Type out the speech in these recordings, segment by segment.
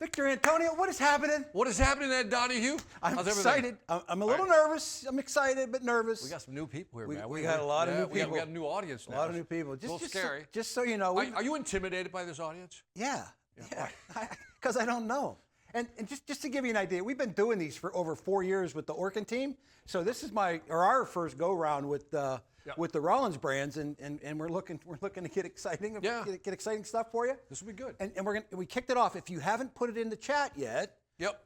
Victor Antonio, what is happening? What is happening there, Donahue? I'm How's excited. I'm a little nervous. I'm excited but nervous. We got some new people here, man. We got a lot of new people. We got a new audience now. A lot of new people. Just a little scary. Just so you know. Are you intimidated by this audience? Yeah. Because I don't know. And just to give you an idea, we've been doing these for over 4 years with the Orkin team. So this is our first go round with the Rollins brands, and we're looking to get exciting get exciting stuff for you. This will be good. And we kicked it off. If you haven't put it in the chat yet,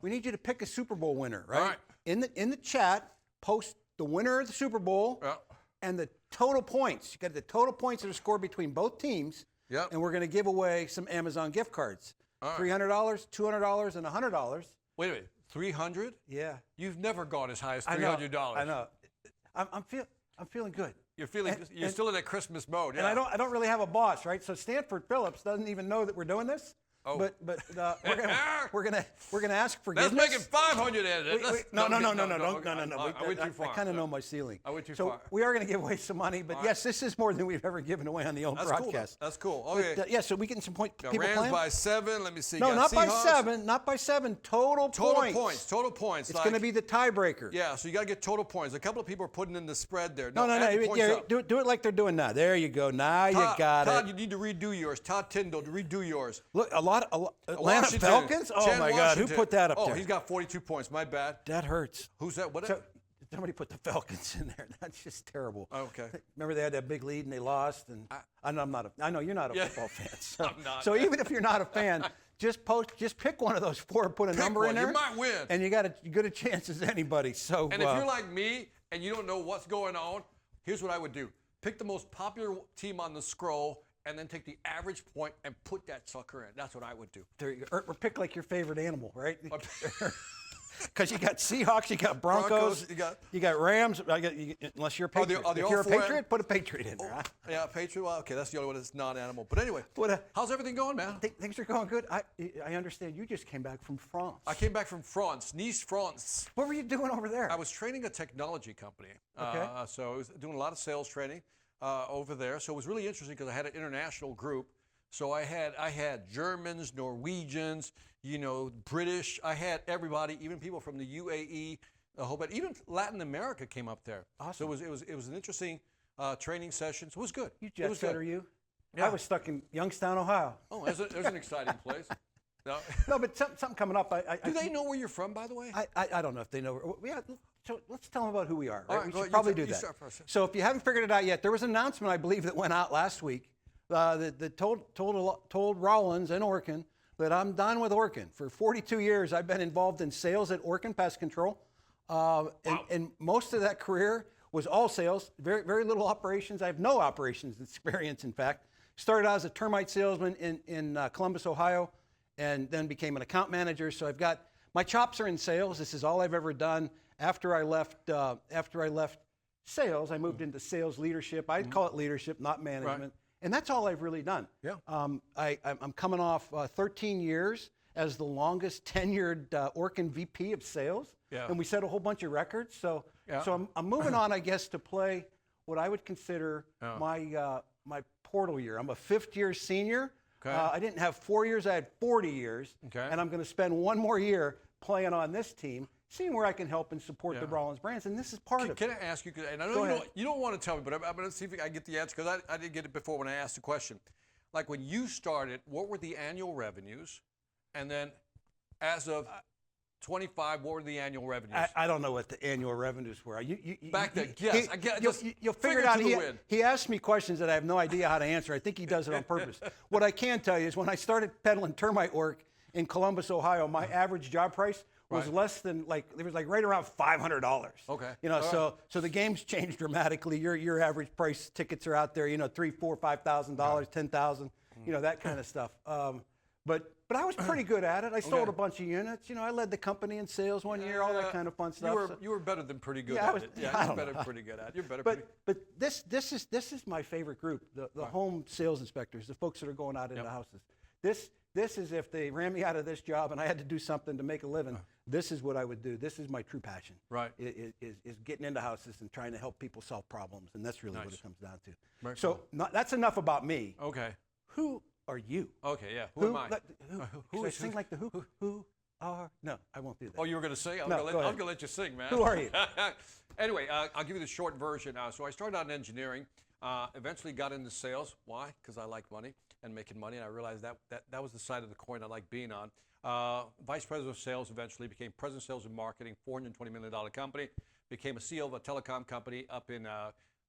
we need you to pick a Super Bowl winner, right? All right. In the chat, post the winner of the Super Bowl and the total points. You got the total points that are scored between both teams. Yep. And we're going to give away some Amazon gift cards. All right. $300, $200, and $100. Wait a minute, 300? Yeah. You've never gone as high as $300. I know. I'm feeling good. You're still in that Christmas mode. Yeah. And I don't really have a boss, right? So Stanford Phillips doesn't even know that we're doing this. Oh. But we're gonna ask forgiveness. Let's make it 500. No. I went too far. I kind of know my ceiling. I went too far. So we are going to give away some money, but yes, this is more than we've ever given away on the old broadcast. That's cool. Okay. But, so we getting some people Rams playing? by 7. Let me see. No, not by Seahawks. 7. Not by 7. Total points. Total points. It's going to be the tiebreaker. Yeah, so you got to get total points. A couple of people are putting in the spread there. No. Yeah, do it like they're doing now. There you go. Now you got it. Todd, you need to redo yours. Todd Tyndall, redo yours. Look, Atlanta Washington. Falcons? Oh, Chan my God. Washington. Who put that up there? Oh, he's got 42 points. My bad. That hurts. Who's that? What? Somebody put the Falcons in there. That's just terrible. Okay. Remember they had that big lead and they lost? And I know you're not a football fan. So, I'm not. So even if you're not a fan, just pick one of those 4 and put a number in there. You might win. And you got as good a chance as anybody. So. And if you're like me and you don't know what's going on, here's what I would do. Pick the most popular team on the scroll and then take the average point and put that sucker in. That's what I would do. There you go. Or pick like your favorite animal, right? Because you got Seahawks, you got Broncos, you got Rams. Unless you're a Patriot. If you're a Patriot, put a Patriot in there. Yeah, Patriot. Well, okay, that's the only one that's non-animal. But anyway, how's everything going, man? Things are going good. I understand you just came back from France. I came back from France, Nice, France. What were you doing over there? I was training a technology company. Okay. So I was doing a lot of sales training over there. So it was really interesting because I had an international group. So I had Germans, Norwegians, British. I had everybody, even people from the UAE, even Latin America came up there. Awesome. So it was an interesting training session. So it was good. You jet setter, you? Yeah. I was stuck in Youngstown, Ohio. Oh, there's an exciting place. No, but something coming up. Do they know where you're from, by the way? I don't know if they know. So let's tell them about who we are. Right? Right, we should probably do that. Start first. So if you haven't figured it out yet, there was an announcement, I believe, that went out last week that told Rollins and Orkin that I'm done with Orkin. For 42 years, I've been involved in sales at Orkin Pest Control. And most of that career was all sales, very, very little operations. I have no operations experience, in fact. Started out as a termite salesman in Columbus, Ohio, and then became an account manager. So my chops are in sales. This is all I've ever done. After I left sales, I moved into sales leadership. I'd call it leadership, not management. Right. And that's all I've really done. Yeah. I'm coming off 13 years as the longest tenured Orkin VP of sales. Yeah. And we set a whole bunch of records. So I'm moving on, I guess, to play what I would consider my portal year. I'm a 5th-year senior. Okay. I didn't have 4 years. I had 40 years. Okay. And I'm going to spend 1 more year playing on this team, seeing where I can help and support the Rollins brands, and this is part of it. Can I ask you, and I know you don't want to tell me, but I'm going to see if I get the answer, because I didn't get it before when I asked the question. Like when you started, what were the annual revenues? And then as of 25, what were the annual revenues? I don't know what the annual revenues were. Back then, yes. You'll figure it out. He asked me questions that I have no idea how to answer. I think he does it on purpose. What I can tell you is when I started peddling termite work in Columbus, Ohio, my average job price was less than it was right around $500. Okay. So the game's changed dramatically. Your average price tickets are out there, $3,000, $4,000, $5,000, $10,000, that kind of stuff. But I was pretty good at it. I sold a bunch of units. I led the company in sales 1 year, all that kind of fun stuff. You were better than pretty good at it. Yeah, you're better than pretty good at it. You're better. But this is my favorite group, the home sales inspectors, the folks that are going out into houses. This is if they ran me out of this job and I had to do something to make a living, this is what I would do. This is my true passion. Right. Is getting into houses and trying to help people solve problems, and that's really what it comes down to. Right. So that's enough about me. Okay. are you? Okay, yeah. Who am I? Should I sing like the Who are? No, I won't do that. Oh, you were going to sing? I'm No, going to let you sing, man. Who are you? Anyway, I'll give you the short version. So I started out in engineering, eventually got into sales. Why? Because I like money and making money, and I realized that was the side of the coin I like being on. Vice president of sales, eventually became president of sales and marketing, $420 million company. Became a CEO of a telecom company up in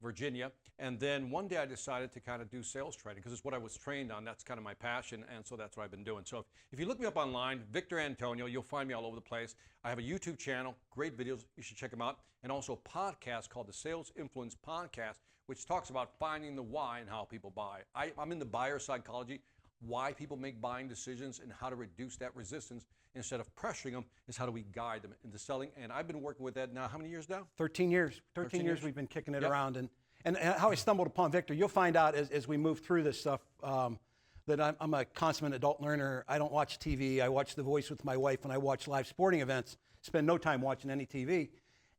Virginia. And then one day I decided to kind of do sales training because it's what I was trained on. That's kind of my passion, and so that's what I've been doing. So if you look me up online, Victor Antonio, you'll find me all over the place. I have a YouTube channel, great videos, you should check them out, and also a podcast called the Sales Influence Podcast, which talks about finding the why and how people buy. I'm into buyer psychology, why people make buying decisions and how to reduce that resistance. Instead of pressuring them, is how do we guide them into selling? And I've been working with that now, how many years now? 13 years. 13 years we've been kicking it around. And how I stumbled upon Victor, you'll find out as we move through this stuff that I'm a consummate adult learner. I don't watch TV. I watch The Voice with my wife, and I watch live sporting events. Spend no time watching any TV.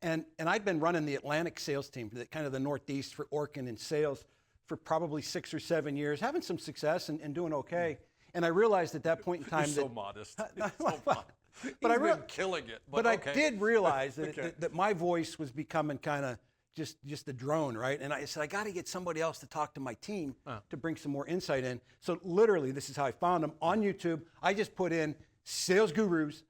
And I'd been running the Atlantic sales team, kind of the Northeast for Orkin in sales for probably 6 or 7 years, having some success and doing okay. And I realized at that point in time You're so modest. But I've been killing it. But I did realize that my voice was becoming kind of just a drone, right? And I said, I got to get somebody else to talk to my team to bring some more insight in. So literally, this is how I found them on YouTube. I just put in sales gurus,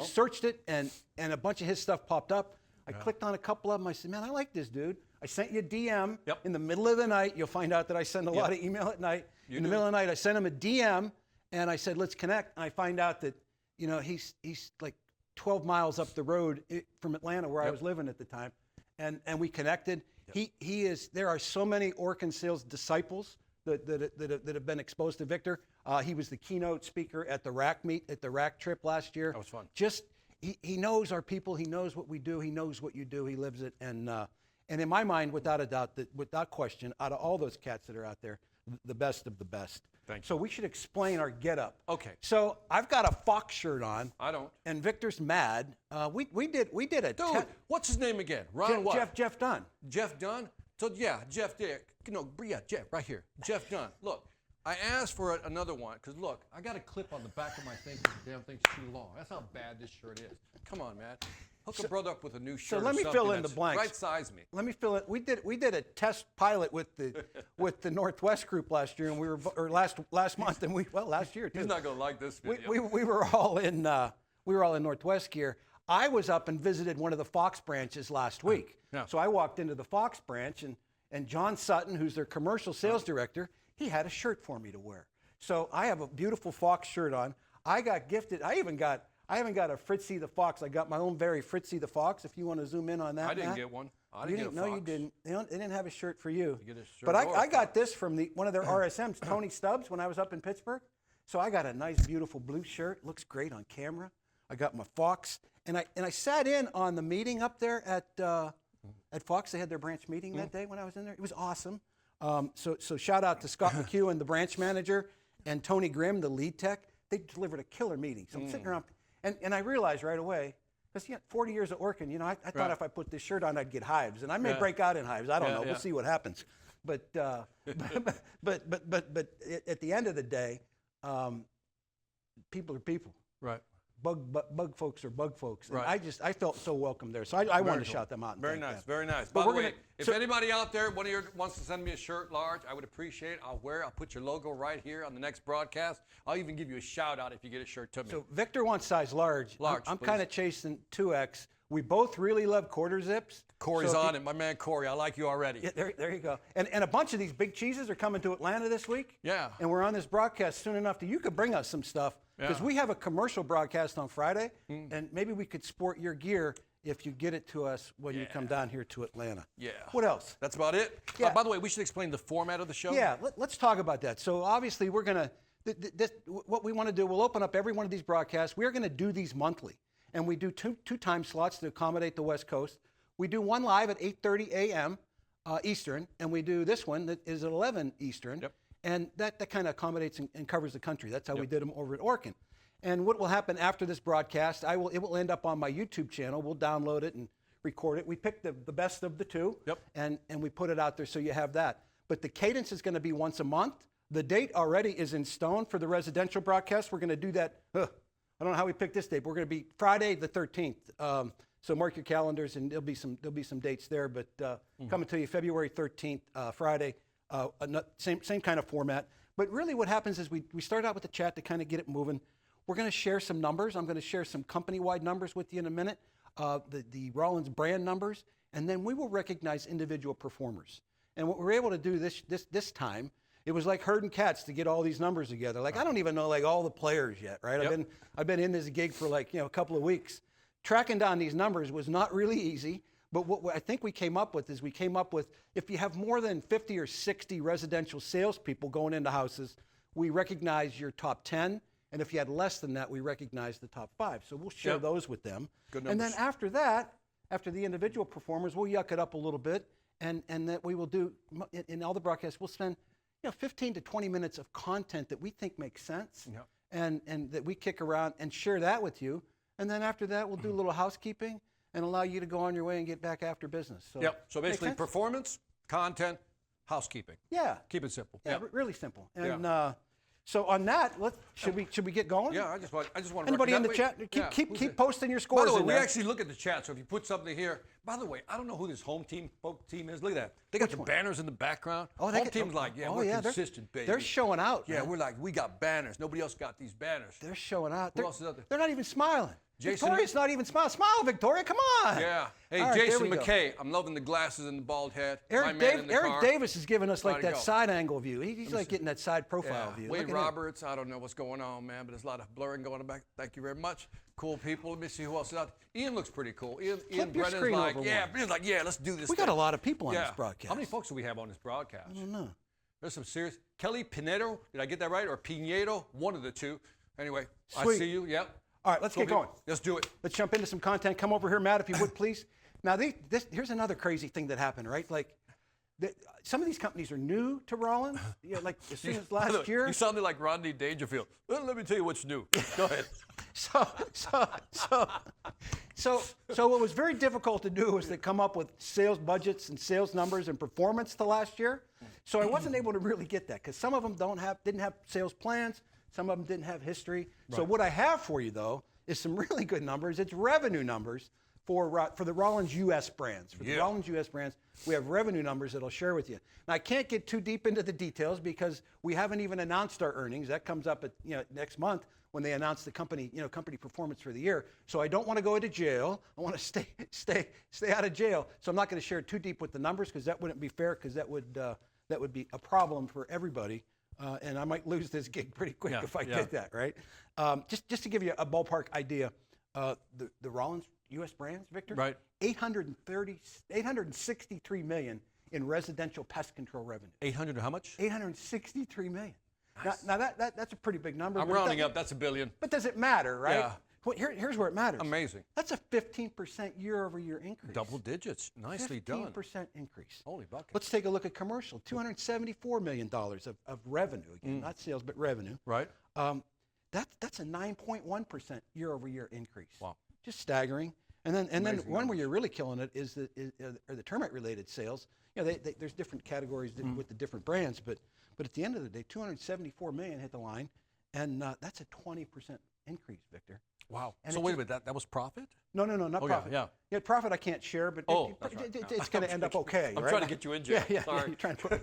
searched it, and a bunch of his stuff popped up. I clicked on a couple of them. I said, man, I like this dude. I sent you a DM in the middle of the night. You'll find out that I send a lot of email at night. In the middle of the night, I sent him a DM, and I said, let's connect. And I find out that, he's like 12 miles up the road from Atlanta, where I was living at the time. And we connected. He is. There are so many Orkin sales disciples that have been exposed to Victor. He was the keynote speaker at the RAC meet, at the RAC trip last year. That was fun. He knows our people. He knows what we do. He knows what you do. He lives it. And in my mind, without a doubt, without question, out of all those cats that are out there, the best of the best. Thank you. So we should explain our getup. Okay. So I've got a Fox shirt on. I don't. And Victor's mad. We did a dude. What's his name again? Ron what? Jeff Dunn. Jeff Dunn. So Jeff there. Jeff right here. Jeff Dunn. Look, I asked for another one because look, I got a clip on the back of my thing because the damn thing's too long. That's how bad this shirt is. Come on, man. Hook a brother up with a new shirt. So let me fill in the blanks. Right size me. Let me fill it. We did a test pilot with the Northwest group last year, and last month, and last year too. He's not gonna like this video. We were all in Northwest gear. I was up and visited one of the Fox branches last week. Yeah. So I walked into the Fox branch, and John Sutton, who's their commercial sales director, he had a shirt for me to wear. So I have a beautiful Fox shirt on. I got gifted. I haven't got a Fritzy the Fox. I got my own very Fritzy the Fox, if you want to zoom in on that. I didn't get one. I didn't get a Fox. No, you didn't. They didn't have a shirt for you. You get a shirt but I got this from one of their RSMs, Tony Stubbs, when I was up in Pittsburgh. So I got a nice, beautiful blue shirt. Looks great on camera. I got my Fox. And I sat in on the meeting up there at Fox. They had their branch meeting that day when I was in there. It was awesome. So shout out to Scott McHugh and the branch manager and Tony Grimm, the lead tech. They delivered a killer meeting. So I'm sitting around. And I realized right away, because 40 years at Orkin, I thought if I put this shirt on, I'd get hives, and I may break out in hives. I don't know. We'll see what happens. But at the end of the day, people are people. Right. Bug folks are bug folks. And Right. I felt so welcome there. So I wanted to shout them out. And Very thank nice. them. Very nice. But By the we're way, gonna- if anybody out there wants to send me a shirt large, I would appreciate it. I'll wear it. I'll put your logo right here on the next broadcast. I'll even give you a shout out if you get a shirt to me. So Victor wants size large. Large, I'm please. kind of chasing 2X. We both really love quarter zips. Corey's So if on it. My man Corey. I like you already. Yeah, there you go. And a bunch of these big cheeses are coming to Atlanta this week. Yeah. And we're on this broadcast soon enough that you could bring us some stuff. Because we have a commercial broadcast on Friday, and maybe we could sport your gear if you get it to us when you come down here to Atlanta. Yeah. What else? That's about it? Yeah. By the way, we should explain the format of the show. Yeah, let's talk about that. So obviously we're going to, what we want to do, we'll open up every one of these broadcasts. We're going to do these monthly. And we do two time slots to accommodate the West Coast. We do one live at 8:30 a.m. Eastern, and we do this one that is at 11 Eastern. Yep. And that kind of accommodates and covers the country. That's how we did them over at Orkin. And what will happen after this broadcast, it will end up on my YouTube channel. We'll download it and record it. We picked the best of the two, and we put it out there so you have that. But the cadence is going to be once a month. The date already is in stone for the residential broadcast. We're going to do that. I don't know how we picked this date, but we're going to be Friday the 13th. So mark your calendars, and there'll be some dates there. But coming to you February 13th, Friday, same kind of format. But really, what happens is we start out with the chat to kind of get it moving. We're going to share some numbers. I'm going to share some company-wide numbers with you in a minute, the Rollins brand numbers, and then we will recognize individual performers. And what we're able to do this time, it was like herding cats to get all these numbers together. Like I don't even know like all the players yet, right? Yep. I've been in this gig for like a couple of weeks. Tracking down these numbers was not really easy. But what I think we came up with is if you have more than 50 or 60 residential salespeople going into houses, we recognize your top 10. And if you had less than that, we recognize the top 5. So we'll share those with them. Good numbers. And then after that, after the individual performers, we'll yuck it up a little bit. And that we will do, in all the broadcasts, we'll spend 15 to 20 minutes of content that we think makes sense. And that we kick around and share that with you. And then after that, we'll do a little housekeeping and allow you to go on your way and get back after business. So, So basically, performance, content, housekeeping. Yeah. Keep it simple. Yeah, really simple. And so on that, should we get going? Yeah, I just want to. Anybody in the chat? Keep posting your scores. By the way, in we there. actually look at the chat. So if you put something here, by the way, I don't know who this home team is. Look at that. They got the banners in the background. Home team's like, we're consistent, baby. They're showing out. Yeah, man. we're like, we got banners. Nobody else got these banners. They're showing out. Who else is out there? They're not even smiling. Jason, Victoria's not even smiling. Smile, Victoria. Come on. Yeah. Hey, All right, Jason McKay. I'm loving the glasses and the bald head. Eric Davis is giving us like that side angle view. He's like getting that side profile view. Wade Roberts. I don't know what's going on, man, but there's a lot of blurring going on back. Thank you very much. Cool people. Let me see who else is out there. Ian looks pretty cool. Ian Brennan's like, Brennan's like, let's do this. We got a lot of people on this broadcast. How many folks do we have on this broadcast? I don't know. There's some serious. Kelly Pinedo. Did I get that right? Or Pinedo? One of the two. Anyway, Sweet. I see you. Yep. All right, let's get going. Let's do it. Let's jump into some content. Come over here, Matt, if you would, please. Now, here's another crazy thing that happened, right? Like, some of these companies are new to Rollins. Like as soon as last year. You sounded like Rodney Dangerfield. Well, let me tell you what's new. Go ahead. So what was very difficult to do was to come up with sales budgets and sales numbers and performance to last year. So I wasn't able to really get that because some of them didn't have sales plans. Some of them didn't have history. Right. So what I have for you, though, is some really good numbers. It's revenue numbers for the Rollins U.S. brands. For the Rollins U.S. brands, we have revenue numbers that I'll share with you. Now, I can't get too deep into the details because we haven't even announced our earnings. That comes up at next month when they announce the company performance for the year. So I don't want to go into jail. I want to stay out of jail. So I'm not going to share too deep with the numbers because that wouldn't be fair because that would be a problem for everybody. And I might lose this gig pretty quick if I did that, right? Just to give you a ballpark idea, the Rollins U.S. brands, Victor, right? $863 million in residential pest control revenue. 800 how much? 863 million. Nice. Now that's a pretty big number. I'm rounding up. That's $1 billion. But does it matter, right? Yeah. Well, here's where it matters. Amazing. That's a 15% year-over-year increase. Double digits. Nicely done. 15% increase. Holy bucket. Let's take a look at commercial. $274 million of revenue. Again, not sales, but revenue. Right. That's a 9.1% year-over-year increase. Wow. Just staggering. And then one where you're really killing it is the termite-related sales. There's different categories with the different brands, but at the end of the day, $274 million hit the line, and that's a 20% increase, Victor. Wow. And so wait a minute, that was profit? No, not profit. Yeah, profit I can't share, but it's going to end up okay. I'm trying to get you in jail. Yeah. You're trying to put.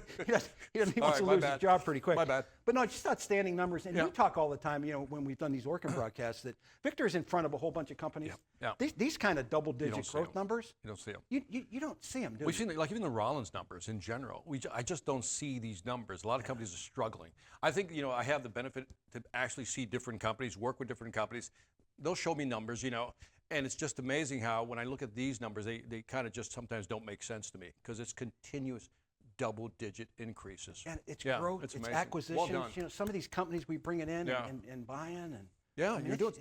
He wants to lose his job pretty quick. My bad. But no, just outstanding numbers. And we talk all the time, when we've done these Orkin broadcasts, that Victor's in front of a whole bunch of companies. Yeah. These kind of double-digit growth numbers. You don't see them. You don't see them, do you? We've seen like even the Rollins numbers in general. I just don't see these numbers. A lot of companies are struggling. I think I have the benefit to actually see different companies, work with different companies. They'll show me numbers, and it's just amazing how when I look at these numbers, they kind of just sometimes don't make sense to me because it's continuous double-digit increases. And it's growth, it's acquisitions. Well done. Some of these companies we bring it in and buying. And you're doing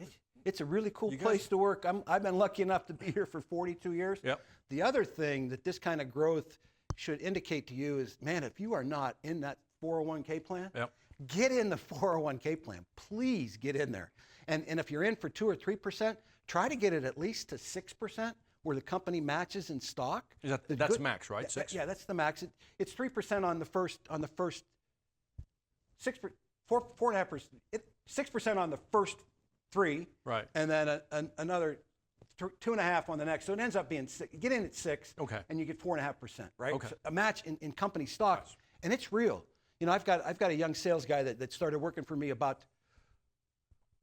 it's a really cool place to work. I've been lucky enough to be here for 42 years. Yep. The other thing that this kind of growth should indicate to you is, man, if you are not in that 401k plan, get in the 401k plan. Please get in there. And if you're in for 2 or 3%, try to get it at least to 6%, where the company matches in stock. That's max, right? 6? Yeah, that's the max. It's 3% on the first 4.5%, 6% on the first 3, Right. and then another 2.5 on the next. So it ends up being 6. You get in at 6, Okay. and you get 4.5%, right? Okay. So a match in company stock, and it's real. You know, I've got a young sales guy that started working for me about,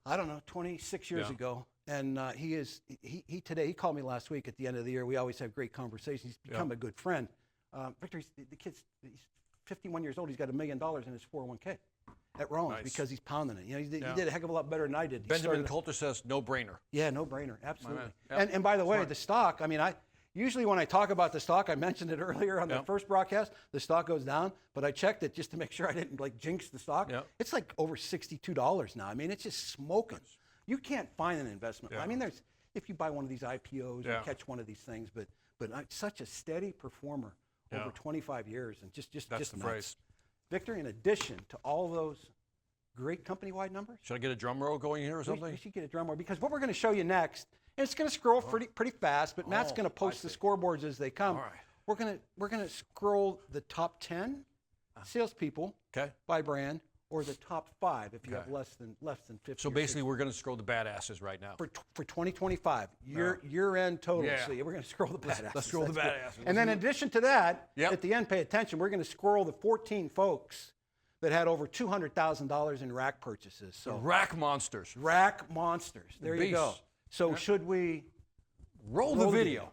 I don't know, 26 years ago. And he called me last week at the end of the year. We always have great conversations. He's become a good friend. Victor, the kid's, he's 51 years old. He's got $1 million in his 401k at Rollins because he's pounding it. You know, he did a heck of a lot better than I did. Benjamin Coulter says no brainer. Yeah, no brainer, absolutely. Yep. And by the way, the stock. I mean, usually when I talk about the stock, I mentioned it earlier on the first broadcast. The stock goes down, but I checked it just to make sure I didn't like jinx the stock. Yep. It's like over $62 now. I mean, it's just smoking. You can't find an investment. I mean, if you buy one of these IPOs or catch one of these things, but such a steady performer over 25 years, and just That's the nuts. phrase. Victor, in addition to all those great company-wide numbers, Should I get a drum roll going here or something? we should get a drum roll, because what we're going to show you next, and it's going to scroll pretty fast, but Matt's going to post the scoreboards as they come. All right. We're going to scroll the top 10 salespeople by brand, or the top 5 if you have less than 50. So basically, we're going to scroll the badasses right now. For 2025, year-end total. Yeah. So we're going to scroll the badasses. Let's scroll the That's good. badasses. And then in addition to that, at the end, pay attention. We're going to scroll the 14 folks that had over $200,000 in rack purchases. So Rack monsters. rack monsters. There you go. So should we Roll the video.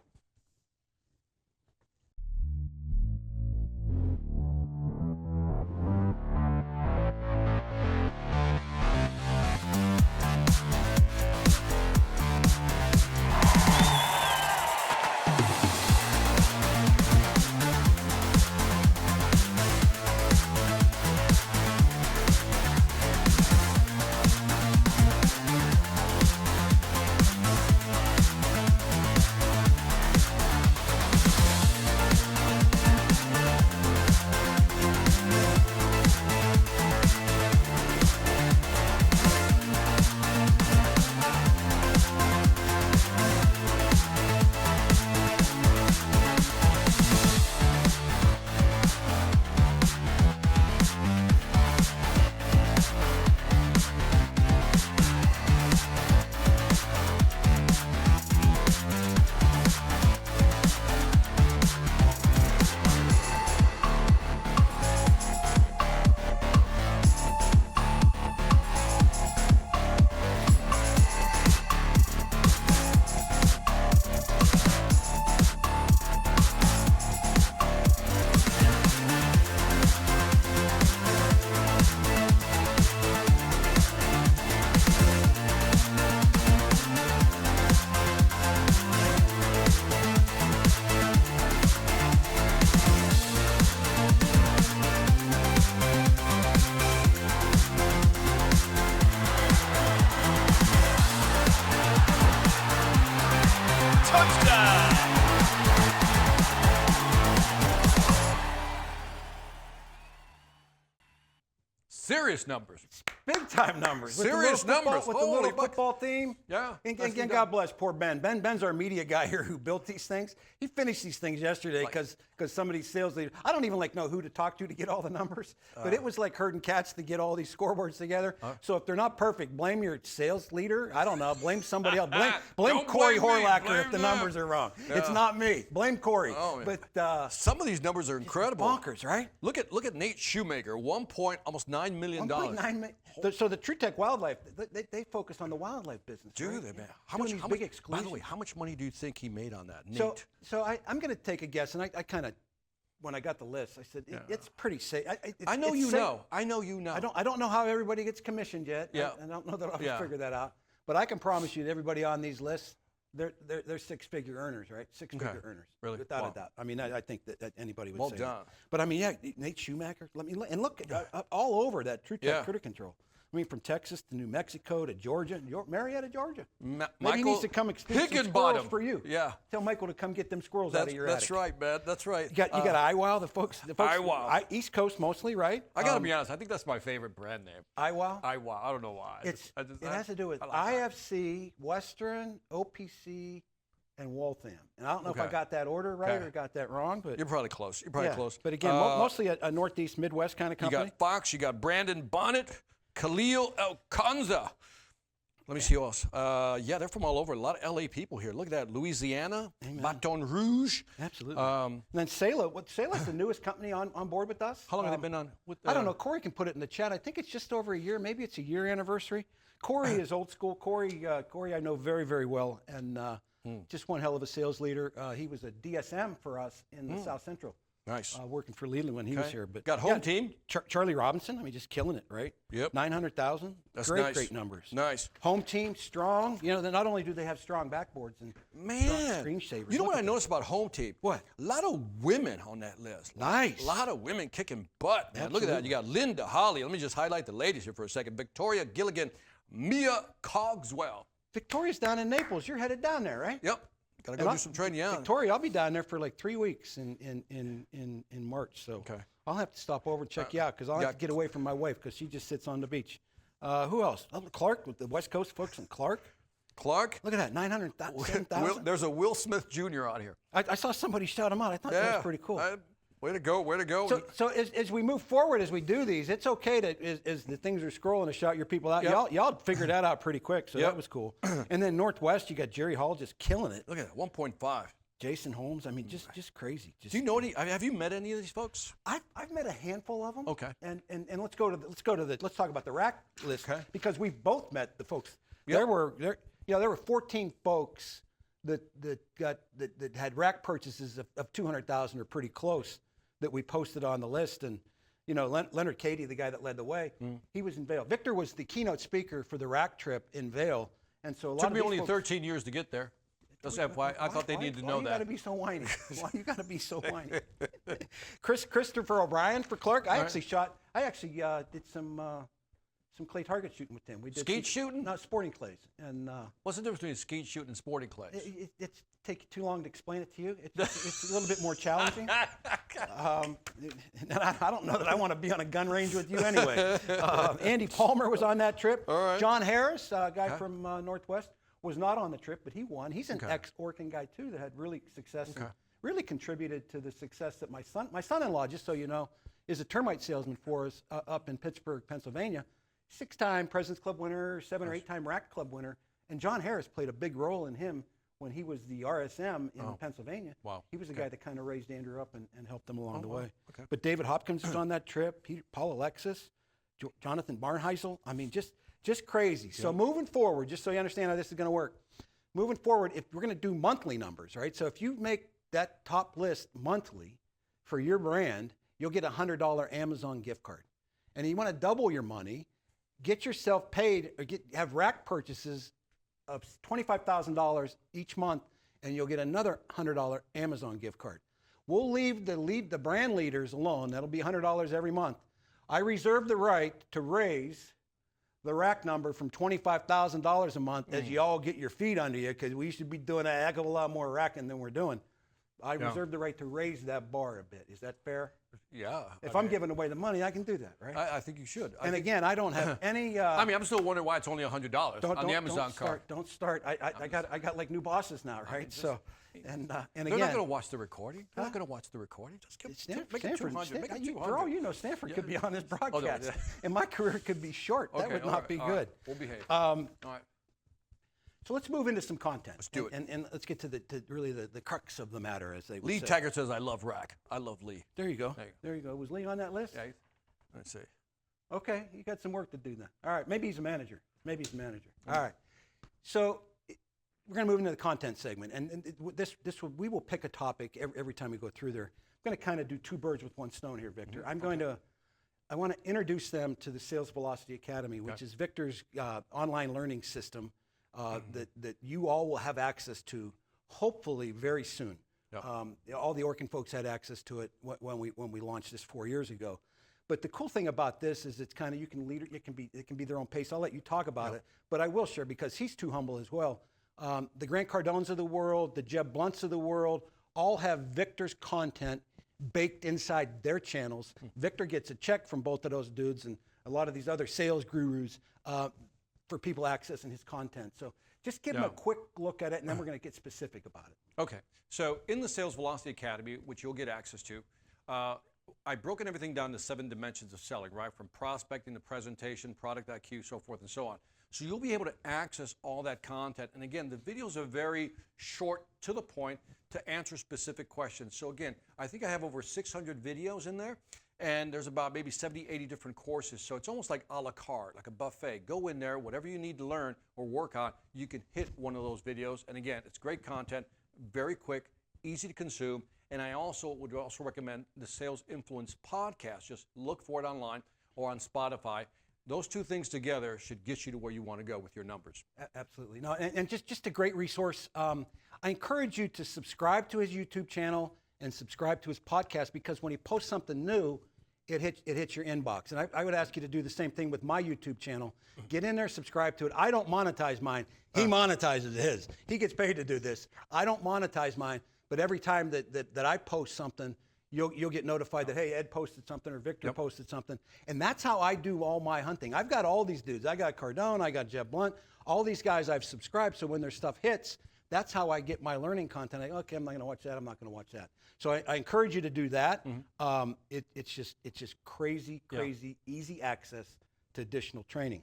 Serious numbers. Big time numbers. Serious numbers. With the little football theme. Yeah. And again, God bless poor Ben. Ben's our media guy here who built these things. He finished these things yesterday because some of these sales leaders, I don't even know who to talk to get all the numbers, but it was like herding cats to get all these scoreboards together. So if they're not perfect, blame your sales leader. I don't know. Blame somebody else. Blame Corey Horlacher if the numbers are wrong. Yeah. It's not me. Blame Corey. Oh, but some of these numbers are incredible. Bonkers, right? Look at Nate Shoemaker, almost $9 million. $1.9 million. So the TruTech Wildlife, they focus on the wildlife business. Do right? they, man? How much? Big exclusives. By the way, how much money do you think he made on that, Nate? So I'm going to take a guess, and I kind of, when I got the list, I said it's pretty safe. I know you know. I know you know. I don't know how everybody gets commissioned yet. Yeah. I don't know that I'll figure that out. But I can promise you that everybody on these lists, they're six-figure earners, right? Six-figure earners, really, without a doubt. I mean, I think that anybody would say done. that. But I mean, Nate Shoemaker. Look all over that TruTech Critter Control. I mean, from Texas to New Mexico to Georgia, Marietta, Georgia. Maybe he needs to come experience some squirrels for you. Yeah. Tell Michael to come get them squirrels out of your attic. That's right, man. That's right. You got iWow, the folks iWow. East Coast mostly, right? I got to be honest. I think that's my favorite brand name. iWow? iWow. I don't know why. It has to do with IFC, Western, OPC, and Waltham. And I don't know if I got that order right or got that wrong, but you're probably close. You're probably close. But again, mostly a Northeast, Midwest kind of company. You got Fox, you got Brandon Bonnet, Khalil Alcanza. Let me see who else. Yeah, they're from all over. A lot of LA people here. Look at that. Louisiana, Baton Rouge. Absolutely. And then Sailor. Sailor's the newest company on board with us. How long have they been on? I don't know. Corey can put it in the chat. I think it's just over a year. Maybe it's a year anniversary. Corey is old school. Corey I know very, very well, and just one hell of a sales leader. He was a DSM for us in the South Central. Nice. Working for Leland when he was here. But got home team. Charlie Robinson. I mean, just killing it, right? Yep. 900,000. That's great, nice. great numbers. Nice. Home team, strong. You know, not only do they have strong backboards and strong screensavers. You know what I noticed about home team? What? A lot of women on that list. Nice. A lot of women kicking butt, man. Look at that. You got Linda, Holly. Let me just highlight the ladies here for a second. Victoria Gilligan, Mia Cogswell. Victoria's down in Naples. You're headed down there, right? Yep. Gotta go do some training. Yeah. Victoria, I'll be down there for like 3 weeks in March. So I'll have to stop over and check you out because I'll have to get away from my wife because she just sits on the beach. Who else? Oh, Clark with the West Coast folks and Clark. Clark? Look at that, 907,000. There's a Will Smith Jr. out here. I saw somebody shout him out. I thought that was pretty cool. Way to go, way to go. So as we move forward, as we do these, it's okay to, as the things are scrolling, to shout your people out. Y'all figured that out pretty quick, so that was cool. And then Northwest, you got Jerry Hall just killing it. Look at that, 1.5. Jason Holmes, I mean, just crazy. Do you know have you met any of these folks? I've met a handful of them. Okay. And let's talk about the rack list because we've both met the folks. Yep. There were 14 folks that had rack purchases of 200,000 or pretty close that we posted on the list. And you know, Leonard Cady, the guy that led the way, he was in Vail. Victor was the keynote speaker for the rack trip in Vail, and so a lot took of me these only folks, 13 years to get there. I thought they needed to know that. Why you got to be so whiny? Why you got to be so whiny? Christopher O'Brien for Clark. I actually did some clay target shooting with him. We did skeet shooting? No, sporting clays. And what's the difference between skeet shooting and sporting clays? It's take too long to explain it to you. It's a little bit more challenging. I don't know that I want to be on a gun range with you anyway. Andy Palmer was on that trip. All right. John Harris, a guy from Northwest, was not on the trip, but he won. He's an ex-Orkin guy too that had really success and really contributed to the success that my son-in-law, just so you know, is a termite salesman for us up in Pittsburgh, Pennsylvania. 6-time President's Club winner, 7 or 8-time Rack Club winner, and John Harris played a big role in him when he was the RSM in Pennsylvania. Wow. He was the guy that kind of raised Andrew up and helped him along the way. Okay. But David Hopkins was on that trip, Paul Alexis, Jonathan Barnheisel. I mean, just crazy. So moving forward, just so you understand how this is going to work, moving forward, if we're going to do monthly numbers, right? So if you make that top list monthly for your brand, you'll get a $100 Amazon gift card. And you want to double your money, get yourself paid or have rack purchases of $25,000 each month, and you'll get another $100 Amazon gift card. We'll leave the brand leaders alone. That'll be $100 every month. I reserve the right to raise the rack number from $25,000 a month as you all get your feet under you, because we should be doing a heck of a lot more racking than we're doing. I reserve the right to raise that bar a bit. Is that fair? Yeah. If I'm giving away the money, I can do that, right? I think you should. Again, I don't have any. I'm still wondering why it's only $100 on the Amazon card. Don't start. I got like new bosses now, right? And they're again, not going to watch the recording. They're not going to watch the recording. Just make it 200. Make it 200. For all you know, Stanford could be on this broadcast, and my career could be short. That would not be good. We'll behave. All right. So let's move into some content. Let's do it. And let's get to the crux of the matter, as they would Lee say. Taggart says, I love rack. I love Lee. There you go. There you go. Was Lee on that list? Yeah. Let's see. Okay, you got some work to do then. All right, maybe he's a manager. All right. So we're going to move into the content segment. And we will pick a topic every time we go through there. I'm going to kind of do 2 birds with 1 stone here, Victor. I want to introduce them to the Sales Velocity Academy, which is Victor's online learning system that you all will have access to, hopefully very soon. Yep. All the Orkin folks had access to it when we launched this 4 years ago. But the cool thing about this is it's kind of, it can be their own pace. I'll let you talk about it, but I will share because he's too humble as well. The Grant Cardones of the world, the Jeb Blunts of the world, all have Victor's content baked inside their channels. Victor gets a check from both of those dudes and a lot of these other sales gurus for people accessing his content. So Just give them a quick look at it, and then we're going to get specific about it. Okay. So in the Sales Velocity Academy, which you'll get access to, I've broken everything down to 7 dimensions of selling, right? From prospecting to presentation, product IQ, so forth and so on. So you'll be able to access all that content. And again, the videos are very short, to the point, to answer specific questions. So again, I think I have over 600 videos in there, and there's about maybe 70, 80 different courses. So it's almost like a la carte, like a buffet. Go in there, whatever you need to learn or work on, you can hit one of those videos. And again, it's great content, very quick, easy to consume. And I would also recommend the Sales Influence podcast. Just look for it online or on Spotify. Those two things together should get you to where you want to go with your numbers. Absolutely. No, and just a great resource. I encourage you to subscribe to his YouTube channel and subscribe to his podcast, because when he posts something new, it hits your inbox. And I would ask you to do the same thing with my YouTube channel. Get in there, subscribe to it. I don't monetize mine. He monetizes his. He gets paid to do this. I don't monetize mine, but every time that I post something, you'll get notified that, hey, Ed posted something or Victor posted something. And that's how I do all my hunting. I've got all these dudes. I got Cardone, I got Jeb Blunt, all these guys I've subscribed. So when their stuff hits, that's how I get my learning content. Okay, I'm not going to watch that. I'm not going to watch that. So I encourage you to do that. It's just crazy, easy access to additional training.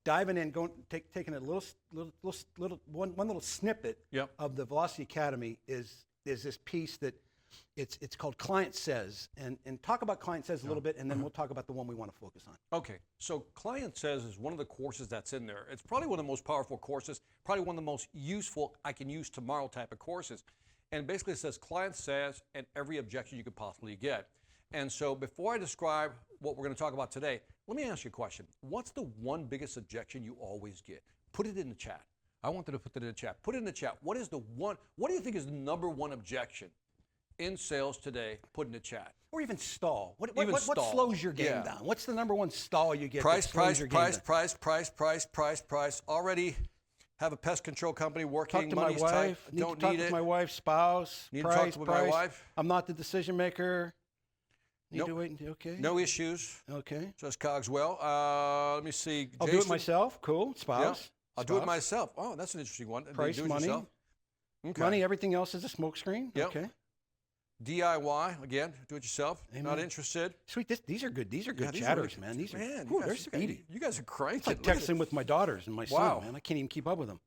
Diving in, taking a one little snippet of the Velocity Academy is this piece that it's called Client Says, and talk about Client Says a little bit, and then we'll talk about the one we want to focus on. Okay, so Client Says is one of the courses that's in there. It's probably one of the most powerful courses, probably one of the most useful I can use tomorrow type of courses. And basically it says Client Says and every objection you could possibly get. And so before I describe what we're going to talk about today, let me ask you a question. What's the one biggest objection you always get? Put it in the chat. I wanted to put that in the chat. Put it in the chat. What do you think is the number one objection in sales today? Put in the chat. Or even stall. What slows your game down? What's the number one stall you get? Price. Already have a pest control company working. Talk to my wife. Need to talk with my wife's spouse. Need to talk with my wife. I'm not the decision maker. Need to wait until, okay. No issues. Okay. Just Cogswell. Let me see. I'll do it myself. Cool. Spouse. I'll do it myself. Oh, that's an interesting one. Price, do it money. Yourself. Okay. Money, everything else is a smokescreen. Yep. Okay. DIY, again, do it yourself. Amen. Not interested. Sweet. These are good. These are good chatters, man. These are, they're speedy. You guys are cranking. It's like texting with my daughters and my son, man. I can't even keep up with them.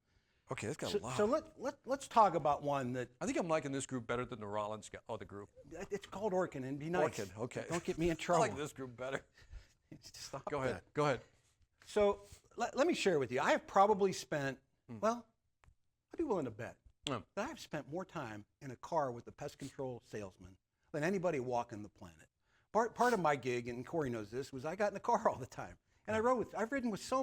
Okay, that's got a lot. So let's talk about one that I think I'm liking this group better than the Rollins other group. It's called Orkin, and be nice. Orkin, okay. Don't get me in trouble. I like this group better. Stop Go ahead. that. Go ahead. So let me share with you. I have probably spent, well, I'd be willing to bet that I have spent more time in a car with a pest control salesman than anybody walking the planet. Part of my gig, and Corey knows this, was I got in the car all the time. And I've ridden with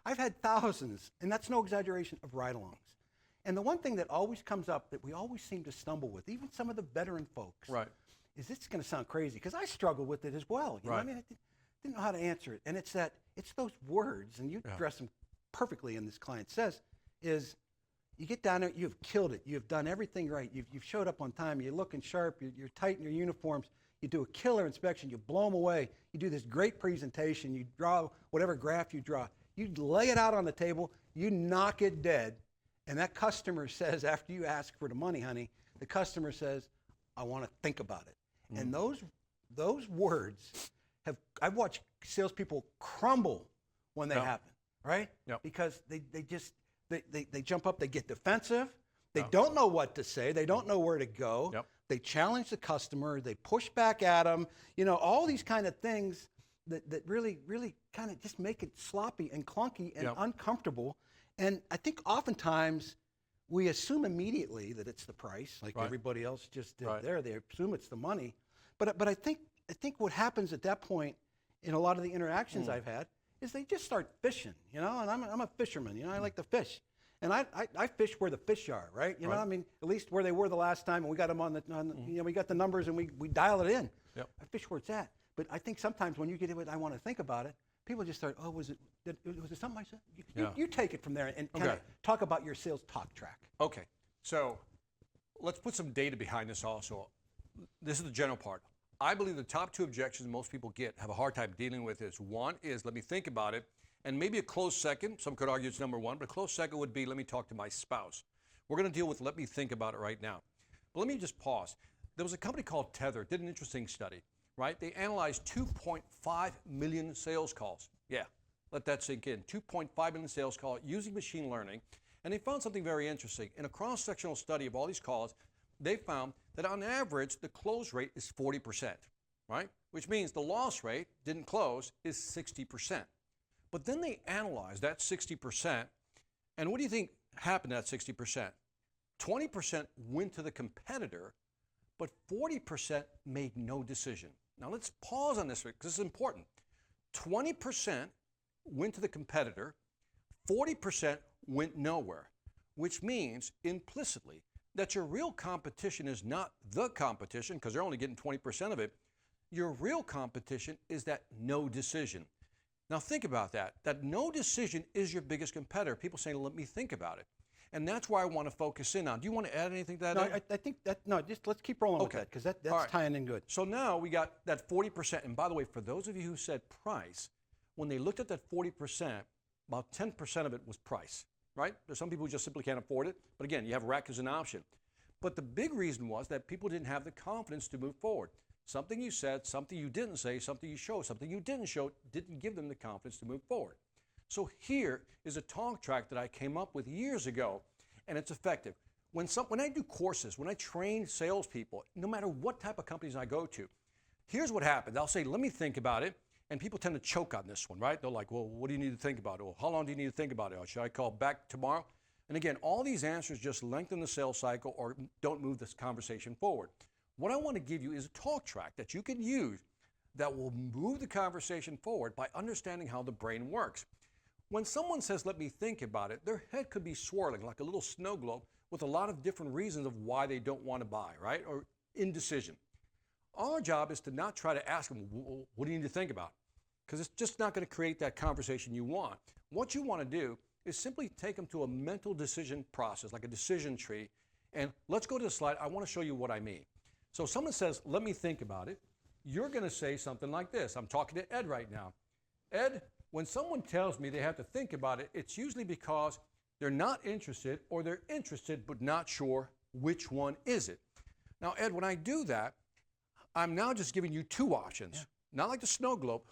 I've had thousands, and that's no exaggeration, of ride-alongs. And the one thing that always comes up that we always seem to stumble with, even some of the veteran folks, is this going to sound crazy, because I struggle with it as well. You know what I mean? I didn't know how to answer it. And it's those words, and you address them perfectly in this Client Says, is you get down there, you've killed it. You've done everything right. You've showed up on time. You're looking sharp. You're tight in your uniforms. You do a killer inspection. You blow them away. You do this great presentation. You draw whatever graph you draw. You lay it out on the table. You knock it dead. And that customer says, after you ask for the money, honey, the customer says, I want to think about it. And those words I've watched salespeople crumble when they happen, right? Because they jump up, they get defensive, they don't know what to say, they don't know where to go, they challenge the customer, they push back at them, all these kind of things that really, really kind of just make it sloppy and clunky and uncomfortable. And I think oftentimes we assume immediately that it's the price, like everybody else just did there. They assume it's the money. But I think what happens at that point in a lot of the interactions I've had is they just start fishing, and I'm a fisherman, I like to fish. And I fish where the fish are, right? You know, I mean, at least where they were the last time, and we got them on the we got the numbers and we dial it in. I fish where it's at. But I think sometimes when you get it, I want to think about it, people just start, was it something I said? You take it from there and kind of talk about your sales talk track. Okay, so let's put some data behind this also. This is the general part. I believe the top two objections most people have a hard time dealing with is, one is, let me think about it, And maybe a close second, some could argue it's number one, but a close second would be, let me talk to my spouse. We're going to deal with, let me think about it right now. But let me just pause. There was a company called Tether, did an interesting study, right? They analyzed 2.5 million sales calls. Yeah, let that sink in. 2.5 million sales calls using machine learning. And they found something very interesting. In a cross-sectional study of all these calls, they found that on average, the close rate is 40%, right? Which means the loss rate, didn't close, is 60%. But then they analyzed that 60%, and what do you think happened to that 60%? 20% went to the competitor, but 40% made no decision. Now let's pause on this because this is important. 20% went to the competitor, 40% went nowhere, which means implicitly that your real competition is not the competition because they're only getting 20% of it. Your real competition is that no decision. Now think about that. That no decision is your biggest competitor. People saying, let me think about it. And that's where I want to focus in on. Do you want to add anything to that? No, I think that, no, just let's keep rolling with that because that's right. tying in good. So now we got that 40%. And by the way, for those of you who said price, when they looked at that 40%, about 10% of it was price, right? There's some people who just simply can't afford it. But again, you have rec as an option. But the big reason was that people didn't have the confidence to move forward. Something you said, something you didn't say, something you showed, something you didn't show, didn't give them the confidence to move forward. So here is a talk track that I came up with years ago, and it's effective. When I do courses, when I train salespeople, no matter what type of companies I go to, here's what happens. I'll say, let me think about it, and people tend to choke on this one, right? They're like, well, what do you need to think about it? Well, how long do you need to think about it? Or should I call back tomorrow? And again, all these answers just lengthen the sales cycle or don't move this conversation forward. What I want to give you is a talk track that you can use that will move the conversation forward by understanding how the brain works. When someone says, let me think about it, their head could be swirling like a little snow globe with a lot of different reasons of why they don't want to buy, right? Or indecision. Our job is to not try to ask them, what do you need to think about? Because it's just not going to create that conversation you want. What you want to do is simply take them to a mental decision process, like a decision tree. And let's go to the slide. I want to show you what I mean. So someone says, let me think about it. You're going to say something like this. I'm talking to Ed right now. Ed, when someone tells me they have to think about it, it's usually because they're not interested or they're interested but not sure which one is it. Now, Ed, when I do that, I'm now just giving you two options. Yeah. Not like the snow globe,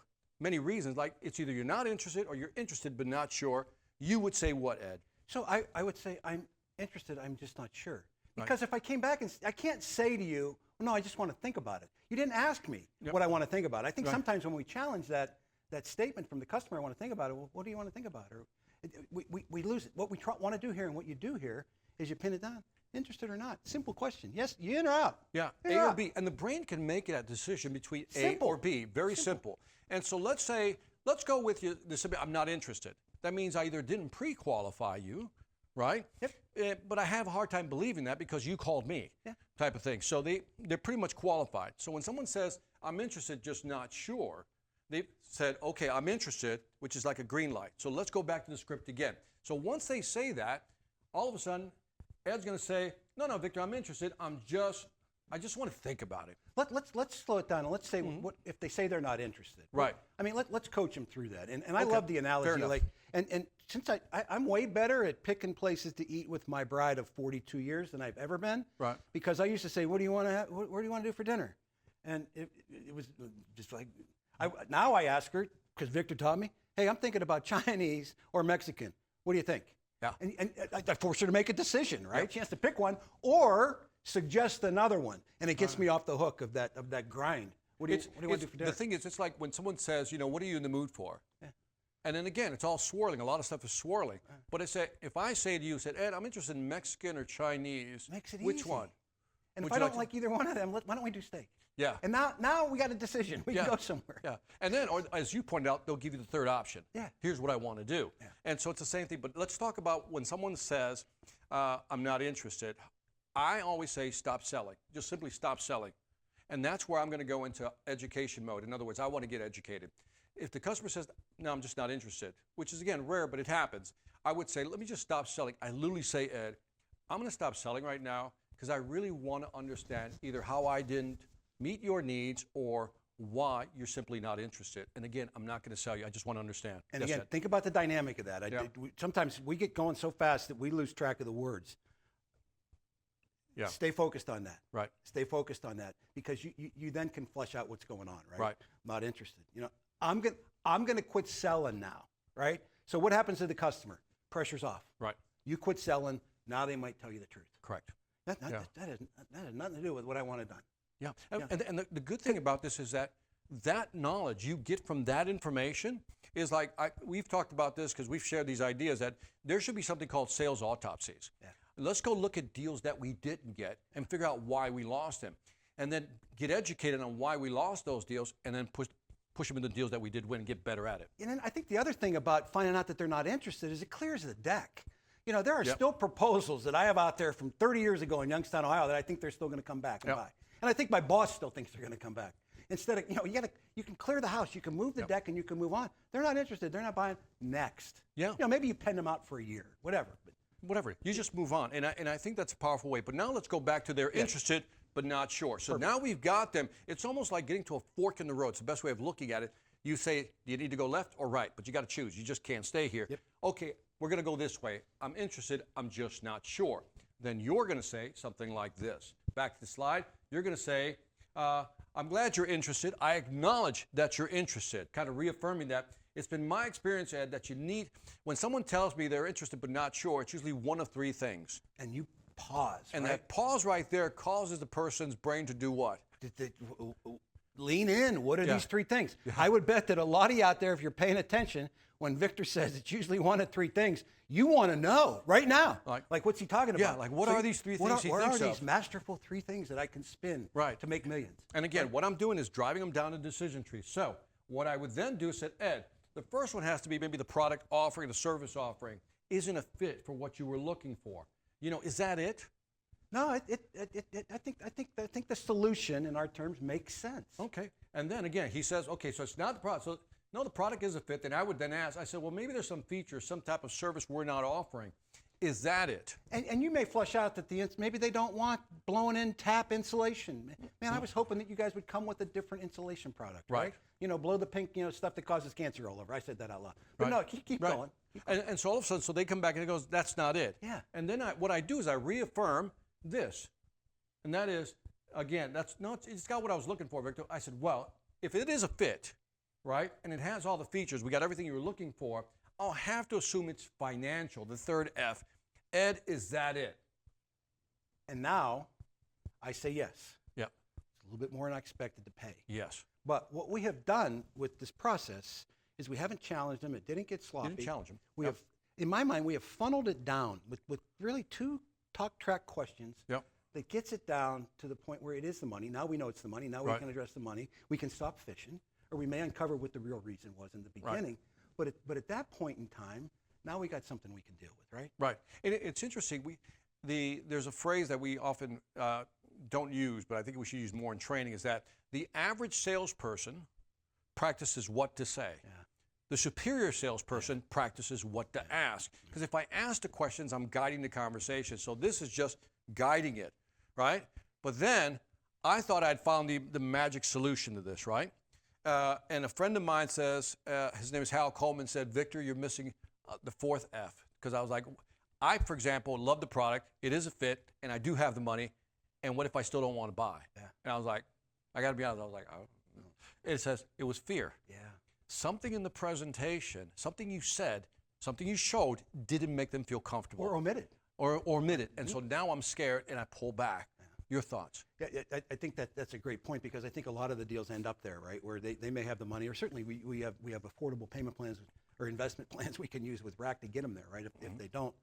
many reasons, like it's either you're not interested or you're interested but not sure. You would say what, Ed? So I would say I'm interested, I'm just not sure. Because if I came back and I can't say to you, well, no, I just want to think about it. You didn't ask me what I want to think about. I think sometimes when we challenge that statement from the customer, I want to think about it, well, what do you want to think about? Or we lose it. What we want to do here and what you do here is you pin it down. Interested or not? Simple question. Yes, you in or out? Yeah, A or B. And the brain can make a decision between A or B. Very simple. And so let's go with you, I'm not interested. That means I either didn't pre-qualify you, right? Yep. But I have a hard time believing that because you called me, type of thing. So they're pretty much qualified. So when someone says, I'm interested, just not sure, they said, okay, I'm interested, which is like a green light. So let's go back to the script again. So once they say that, all of a sudden, Ed's going to say, no, Victor, I'm interested. I just want to think about it. Let's slow it down and let's say what if they say they're not interested. Right. I mean, let's coach them through that. And I love the analogy. Like, and since I'm way better at picking places to eat with my bride of 42 years than I've ever been. Right. Because I used to say, what do you want to have? What do you want to do for dinner? And it was just like, now I ask her, because Victor taught me, hey, I'm thinking about Chinese or Mexican. What do you think? Yeah. And I force her to make a decision, right? Yep. She has to pick one or suggest another one, and it gets me off the hook of that grind. What do you want to do for dinner? The thing is, it's like when someone says, what are you in the mood for? Yeah. And then again, it's all swirling. A lot of stuff is swirling. But if I say to you, Ed, I'm interested in Mexican or Chinese, makes it which easy. one? And if I don't like either one of them, why don't we do steak? Yeah. And now we got a decision. We can go somewhere. Yeah. And then, or as you pointed out, they'll give you the third option. Yeah. Here's what I want to do. Yeah. And so it's the same thing. But let's talk about when someone says, I'm not interested. I always say stop selling. Just simply stop selling. And that's where I'm going to go into education mode. In other words, I want to get educated. If the customer says, no, I'm just not interested, which is, again, rare, but it happens, I would say, let me just stop selling. I literally say, Ed, I'm going to stop selling right now because I really want to understand either how I didn't meet your needs or why you're simply not interested. And again, I'm not going to sell you. I just want to understand. And Yes, again, Ed. think about the dynamic of that. Sometimes we get going so fast that we lose track of the words. Yeah. Stay focused on that. Right. Stay focused on that, because you then can flesh out what's going on, right? Right. Not interested. I'm going to quit selling now, right? So what happens to the customer? Pressure's off. Right. You quit selling, now they might tell you the truth. Correct. That has nothing to do with what I wanted done. Yeah. And the good thing about this is that knowledge you get from that information is like, we've talked about this because we've shared these ideas that there should be something called sales autopsies. Yeah. Let's go look at deals that we didn't get and figure out why we lost them. And then get educated on why we lost those deals, and then push them into deals that we did win and get better at it. And then I think the other thing about finding out that they're not interested is it clears the deck. There are still proposals that I have out there from 30 years ago in Youngstown, Ohio, that I think they're still going to come back and buy. And I think my boss still thinks they're going to come back. Instead of, you can clear the house, you can move the deck, and you can move on. They're not interested. They're not buying. Next. Yeah. Maybe you pen them out for a year, whatever. Whatever. You just move on. And I think that's a powerful way. But now let's go back to they're interested but not sure. So now we've got them. It's almost like getting to a fork in the road. It's the best way of looking at it. You say, do you need to go left or right? But you got to choose. You just can't stay here. Yep. Okay, we're going to go this way. I'm interested. I'm just not sure. Then you're going to say something like this. Back to the slide. You're going to say, I'm glad you're interested. I acknowledge that you're interested. Kind of reaffirming that. It's been my experience, Ed, that you need, when someone tells me they're interested but not sure, it's usually one of three things. And you pause. And that pause right there causes the person's brain to do what? Lean in. What are these three things? Yeah. I would bet that a lot of you out there, if you're paying attention, when Victor says it's usually one of three things, you want to know right now. Like what's he talking about? Yeah, like what are these three things he thinks of? What are these masterful three things that I can spin to make millions? And again, what I'm doing is driving them down the decision tree. So what I would then do is say, Ed, the first one has to be maybe the product offering, the service offering isn't a fit for what you were looking for. Is that it? No, I think the solution in our terms makes sense. Okay. And then again, he says, okay, so it's not the product. So no, the product is a fit. Then I would then ask, I said, well, maybe there's some feature, some type of service we're not offering. Is that it? And you may flush out that maybe they don't want blown in tap insulation. Man, I was hoping that you guys would come with a different insulation product, right? Blow the pink, stuff that causes cancer all over. I said that out loud. But no, keep going. And so all of a sudden, so they come back and it goes, that's not it. Yeah. And then what I do is I reaffirm this. And that is, again, it's got what I was looking for, Victor. I said, well, if it is a fit, right, and it has all the features, we got everything you were looking for, I'll have to assume it's financial, the third F. Ed, is that it? And now I say yes. Yep. It's a little bit more than I expected to pay. Yes. But what we have done with this process is we haven't challenged them. It didn't get sloppy. Didn't challenge them. We have, in my mind, we have funneled it down with really two talk track questions. Yep. That gets it down to the point where it is the money. Now we know it's the money. Now we can address the money. We can stop fishing, or we may uncover what the real reason was in the beginning. Right. But at that point in time, now we got something we can deal with, right? Right. And it's interesting. There's a phrase that we often don't use, but I think we should use more in training, is that the average salesperson practices what to say. Yeah. The superior salesperson practices what to ask. Because if I ask the questions, I'm guiding the conversation. So this is just guiding it, right? But then I thought I'd found the magic solution to this, right? And a friend of mine says, his name is Hal Coleman, said, Victor, you're missing the fourth F. Because I was like, I, for example, love the product. It is a fit, and I do have the money. And what if I still don't want to buy? Yeah. And I was like, I got to be honest, I was like, oh. It says, it was fear. Yeah. Something in the presentation, something you said, something you showed didn't make them feel comfortable. Or omitted. Or omitted. And so now I'm scared and I pull back. Your thoughts? Yeah, I think that's a great point, because I think a lot of the deals end up there, right, where they may have the money, or certainly we have affordable payment plans or investment plans we can use with RAC to get them there, right, if they don't.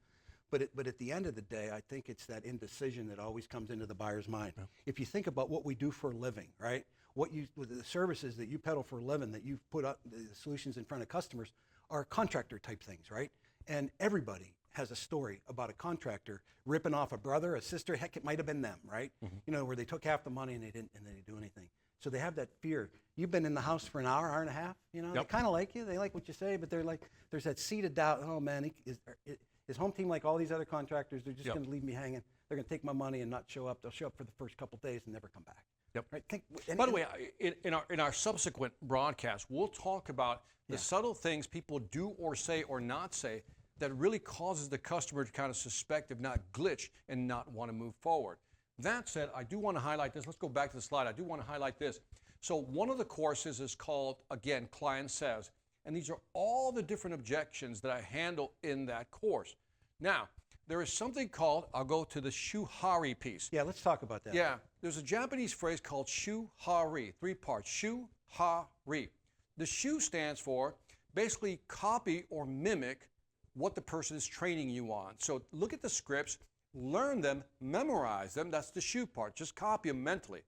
But at the end of the day, I think it's that indecision that always comes into the buyer's mind. Yeah. If you think about what we do for a living, right, with the services that you peddle for a living, that you've put up, the solutions in front of customers, are contractor type things, right? And everybody has a story about a contractor ripping off a brother, a sister. Heck, it might have been them, right? Mm-hmm. Where they took half the money and they didn't do anything. So they have that fear. You've been in the house for an hour and a half. They kind of like you. They like what you say, but they're like, there's that seed of doubt. Oh man, is home team like all these other contractors? They're just going to leave me hanging. They're going to take my money and not show up. They'll show up for the first couple days and never come back. Yep. Right? By the way, in our subsequent broadcast, we'll talk about the subtle things people do or say or not say that really causes the customer to kind of suspect, if not glitch, and not want to move forward. That said, I do want to highlight this. Let's go back to the slide. I do want to highlight this. So one of the courses is called, again, Client Says. And these are all the different objections that I handle in that course. Now, there is something called, I'll go to the shuhari piece. Yeah, let's talk about that. Yeah, there's a Japanese phrase called shuhari, 3 parts, shuhari. The shu stands for basically copy or mimic what the person is training you on. So look at the scripts, learn them, memorize them. That's the shu part. Just copy them mentally.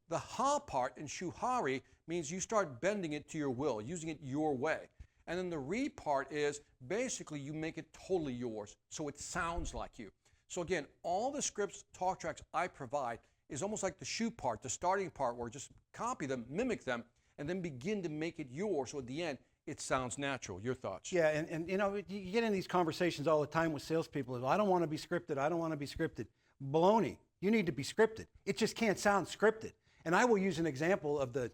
The ha part in shuhari means you start bending it to your will, using it your way. And then the re part is basically you make it totally yours, so it sounds like you. So again, all the scripts, talk tracks I provide is almost like the shu part, the starting part, where just copy them, mimic them, and then begin to make it yours. So at the end, it sounds natural. Your thoughts? Yeah, and you know, you get in these conversations all the time with salespeople. I don't want to be scripted. I don't want to be scripted. Baloney. You need to be scripted. It just can't sound scripted. And I will use an example of the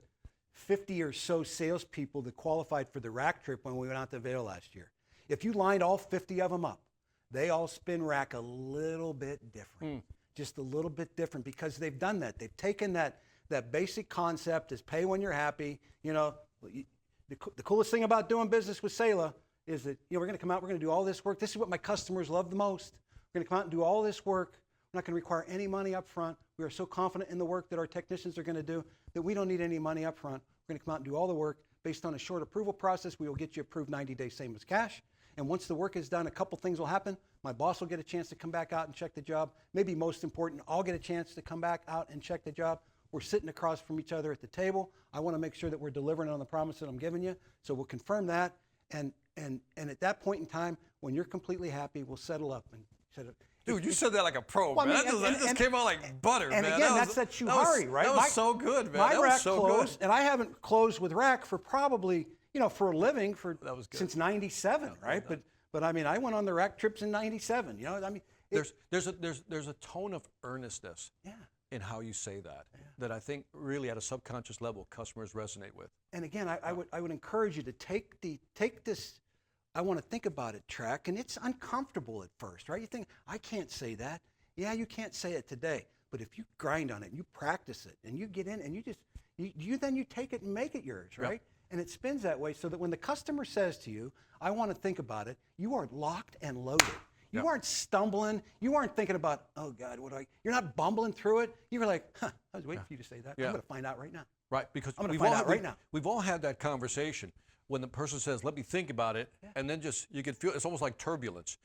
50 or so salespeople that qualified for the rack trip when we went out to Vail last year. If you lined all 50 of them up, they all spin rack a little bit different. Just a little bit different, because they've done that. They've taken that basic concept is pay when you're happy. You know, the coolest thing about doing business with Saela is that, you know, we're going to come out, we're going to do all this work. This is what my customers love the most. We're going to come out and do all this work. We're not going to require any money up front. We are so confident in the work that our technicians are going to do that we don't need any money up front. We're going to come out and do all the work based on a short approval process. We will get you approved 90 days, same as cash. And once the work is done, a couple things will happen. My boss will get a chance to come back out and check the job. Maybe most important, I'll get a chance to come back out and check the job. We're sitting across from each other at the table. I want to make sure that we're delivering on the promise that I'm giving you. So we'll confirm that. And at that point in time, when you're completely happy, we'll settle up and set up. Dude, you said that like a pro, Well, man. I mean, that just came out like butter, and man. again, that's that shuhari, right? That was so good, man. My That rack was so closed, good. and I haven't closed with rack for probably, you know, for a living That was good. since '97, right? But I mean, I went on the rack trips in '97. You know, I mean, There's a tone of earnestness in how you say that I think really at a subconscious level customers resonate with. And again, I would encourage you to take this. I want to think about it track, and it's uncomfortable at first, right? You think, I can't say that. Yeah, you can't say it today, but if you grind on it and you practice it and you get in and you take it and make it yours, right? Yep. And it spins that way so that when the customer says to you, I want to think about it, you are locked and loaded. You aren't stumbling. You aren't thinking about, oh God, you're not bumbling through it. You were like, I was waiting for you to say that. I'm going to find out right now. Right, because I'm going to find out right now. We've all had that conversation when the person says, let me think about it, and then just, you can feel, it's almost like turbulence.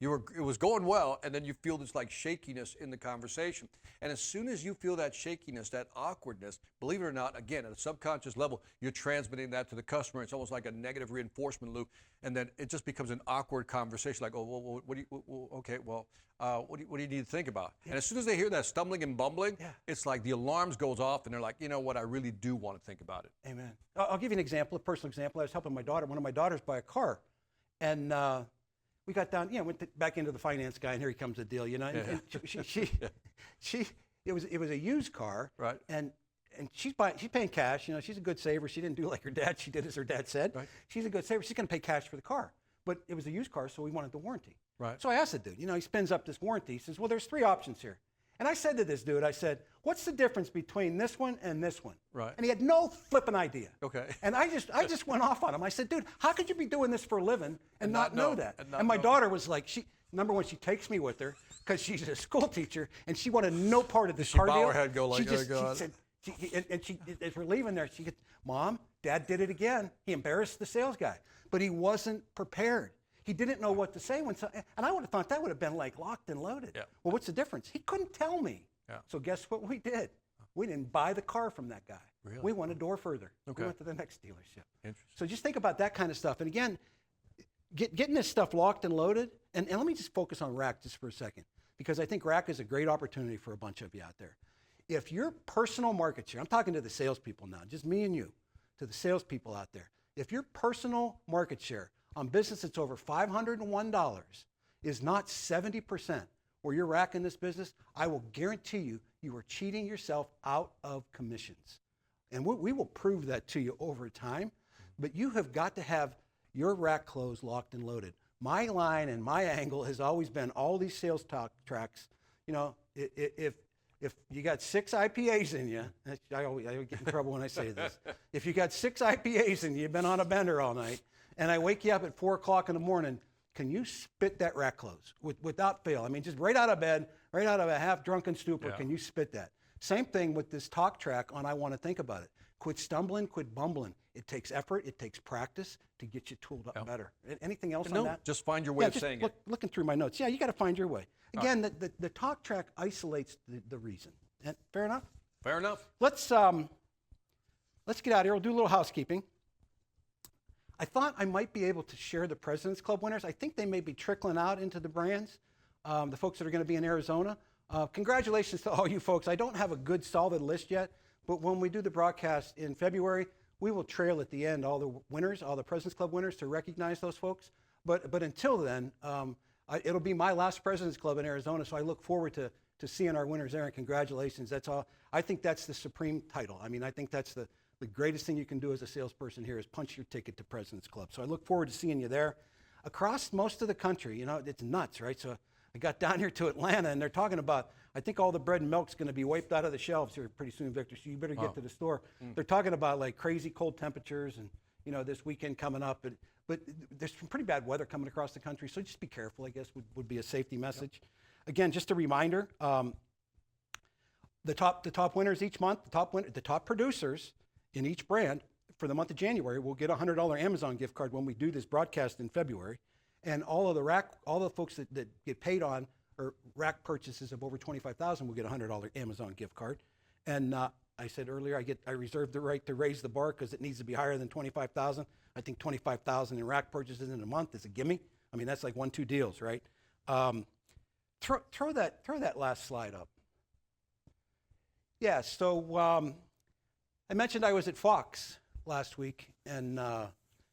It was going well, and then you feel this like shakiness in the conversation. And as soon as you feel that shakiness, that awkwardness, believe it or not, again, at a subconscious level, you're transmitting that to the customer. It's almost like a negative reinforcement loop, and then it just becomes an awkward conversation, like, oh, well, what do you need to think about? And as soon as they hear that stumbling and bumbling, it's like the alarms goes off, and they're like, you know what, I really do want to think about it. Amen. I'll give you an example, a personal example. I was helping one of my daughters buy a car, and we got down, went back into the finance guy, and here he comes the deal, and it was a used car, right? And she's paying cash, she's a good saver. She didn't do like her dad. She did as her dad said. Right. She's a good saver. She's going to pay cash for the car, but it was a used car, so we wanted the warranty. Right. So I asked the dude, he spins up this warranty. He says, well, there's 3 options here. And I said to this dude, I said, what's the difference between this one and this one? Right. And he had no flipping idea. Okay. And I just went off on him. I said, dude, how could you be doing this for a living and not know that? And my daughter was like, number one, she takes me with her because she's a school teacher and she wanted no part of this car deal. She bow her head, go like, oh God. She said, as we're leaving there, she gets, Mom, Dad did it again. He embarrassed the sales guy, but he wasn't prepared. He didn't know what to say and I would have thought that would have been like locked and loaded. Yeah. Well, what's the difference? He couldn't tell me. Yeah. So guess what we did? We didn't buy the car from that guy. Really? We went a door further. Okay. We went to the next dealership. Interesting. So just think about that kind of stuff. And again, getting this stuff locked and loaded, and let me just focus on rack just for a second, because I think rack is a great opportunity for a bunch of you out there. If your personal market share, I'm talking to the salespeople now, just me and you, to the salespeople out there, if your personal market share on business that's over $501 is not 70%, or you're racking this business, I will guarantee you, you are cheating yourself out of commissions. And we will prove that to you over time, but you have got to have your rack closed, locked and loaded. My line and my angle has always been all these sales talk tracks. You know, if you got 6 IPAs in you, I get in trouble when I say this. If you got 6 IPAs in you, you've been on a bender all night, and I wake you up at 4 o'clock in the morning, can you spit that rack close without fail? I mean, just right out of bed, right out of a half-drunken stupor, can you spit that? Same thing with this talk track on I Want to Think About It. Quit stumbling, quit bumbling. It takes effort, it takes practice to get you tooled up better. Anything else on that? Just find your way of saying it. Looking through my notes. Yeah, you got to find your way. Again, the talk track isolates the reason. And fair enough? Fair enough. Let's get out of here. We'll do a little housekeeping. I thought I might be able to share the President's Club winners. I think they may be trickling out into the brands, the folks that are going to be in Arizona. Congratulations to all you folks. I don't have a good solid list yet, but when we do the broadcast in February, we will trail at the end all the winners, all the President's Club winners, to recognize those folks. But until then, it'll be my last President's Club in Arizona, so I look forward to seeing our winners there, and congratulations. That's all. I think that's the supreme title. I mean, I think that's the greatest thing you can do as a salesperson here is punch your ticket to President's Club. So I look forward to seeing you there. Across most of the country, you know, it's nuts, right? So I got down here to Atlanta, and they're talking about, I think all the bread and milk's going to be wiped out of the shelves here pretty soon, Victor, so you better get to the store. They're talking about like crazy cold temperatures and, you know, this weekend coming up. But there's some pretty bad weather coming across the country, so just be careful, I guess, would be a safety message. Again, just a reminder, the top winners each month, the top producers in each brand for the month of January will get a $100 Amazon gift card when we do this broadcast in February. And all the folks that get paid on or rack purchases of over $25,000 will get a $100 Amazon gift card. And I said earlier, I reserve the right to raise the bar because it needs to be higher than $25,000. I think $25,000 in rack purchases in a month is a gimme. I mean, that's like 1-2 deals, right? Throw that last slide up. Yeah, so I mentioned I was at Fox last week and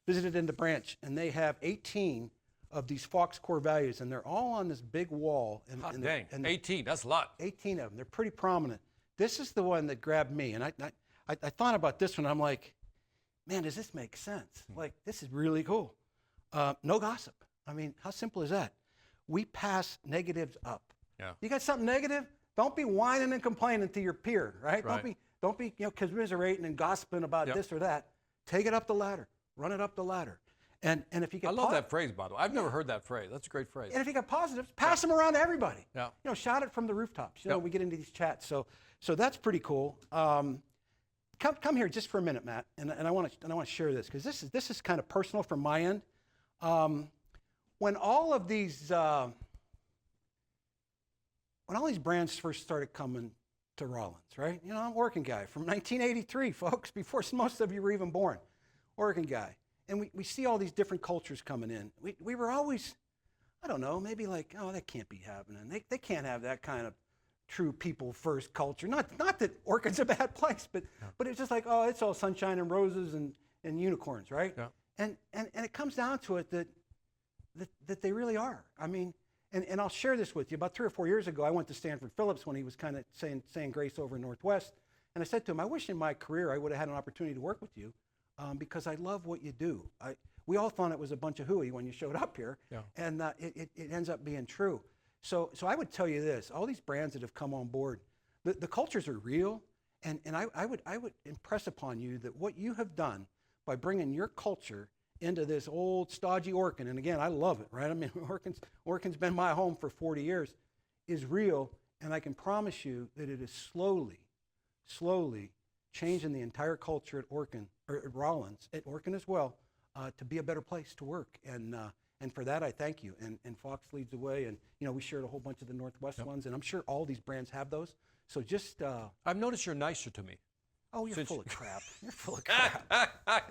visited in the branch, and they have 18 of these Fox core values, and they're all on this big wall. And, dang, 18, that's a lot. 18 of them, they're pretty prominent. This is the one that grabbed me, and I thought about this one. I'm like, man, does this make sense? Like, this is really cool. No gossip. I mean, how simple is that? We pass negatives up. Yeah. You got something negative? Don't be whining and complaining to your peer, right? Don't be commiserating and gossiping about this or that. Take it up the ladder. Run it up the ladder. And if you get I love that phrase, by the way. I've never heard that phrase. That's a great phrase. And if you got positives, pass them around to everybody. Yeah. You know, shout it from the rooftops. You know, we get into these chats. So that's pretty cool. Come here just for a minute, Matt, and I want to share this because this is kind of personal from my end. When all these brands first started coming to Rollins, right? You know, I'm a working guy from 1983, folks, before most of you were even born. Working guy. And we see all these different cultures coming in. We were always, I don't know, maybe like, oh, that can't be happening. They can't have that kind of true people first culture. Not that Orkin's a bad place, but it's just like, oh, it's all sunshine and roses and unicorns, right? Yeah. And it comes down to it that they really are. I mean, and I'll share this with you. About 3 or 4 years ago, I went to Stanford Phillips when he was kind of saying grace over in Northwest. And I said to him, I wish in my career I would have had an opportunity to work with you because I love what you do. We all thought it was a bunch of hooey when you showed up here. Yeah. And it ends up being true. So I would tell you this, all these brands that have come on board, the cultures are real. And I would impress upon you that what you have done by bringing your culture into this old stodgy Orkin, and again, I love it, right? I mean, Orkin's been my home for 40 years, is real, and I can promise you that it is slowly changing the entire culture at Orkin, or at Rollins, at Orkin as well, to be a better place to work. And for that, I thank you. And Fox leads the way, and you know, we shared a whole bunch of the Northwest ones, and I'm sure all these brands have those. So just I've noticed you're nicer to me. Oh, you're full of crap. You're full of crap.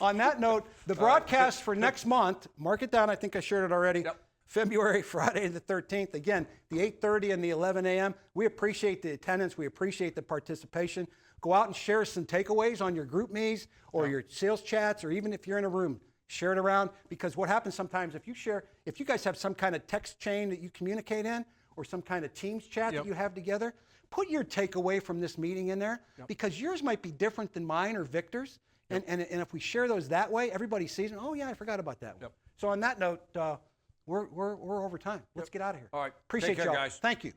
On that note, the broadcast for next month, mark it down. I think I shared it already. Yep. February, Friday the 13th. Again, the 8:30 and the 11 a.m. We appreciate the attendance. We appreciate the participation. Go out and share some takeaways on your group me's or your sales chats, or even if you're in a room, share it around. Because what happens sometimes, if you guys have some kind of text chain that you communicate in, or some kind of Teams chat that you have together. Put your takeaway from this meeting in there because yours might be different than mine or Victor's. And if we share those that way, everybody sees them. Oh, yeah, I forgot about that one. So on that note, we're over time. Let's get out of here. All right. Appreciate Take care, y'all. guys. Thank you.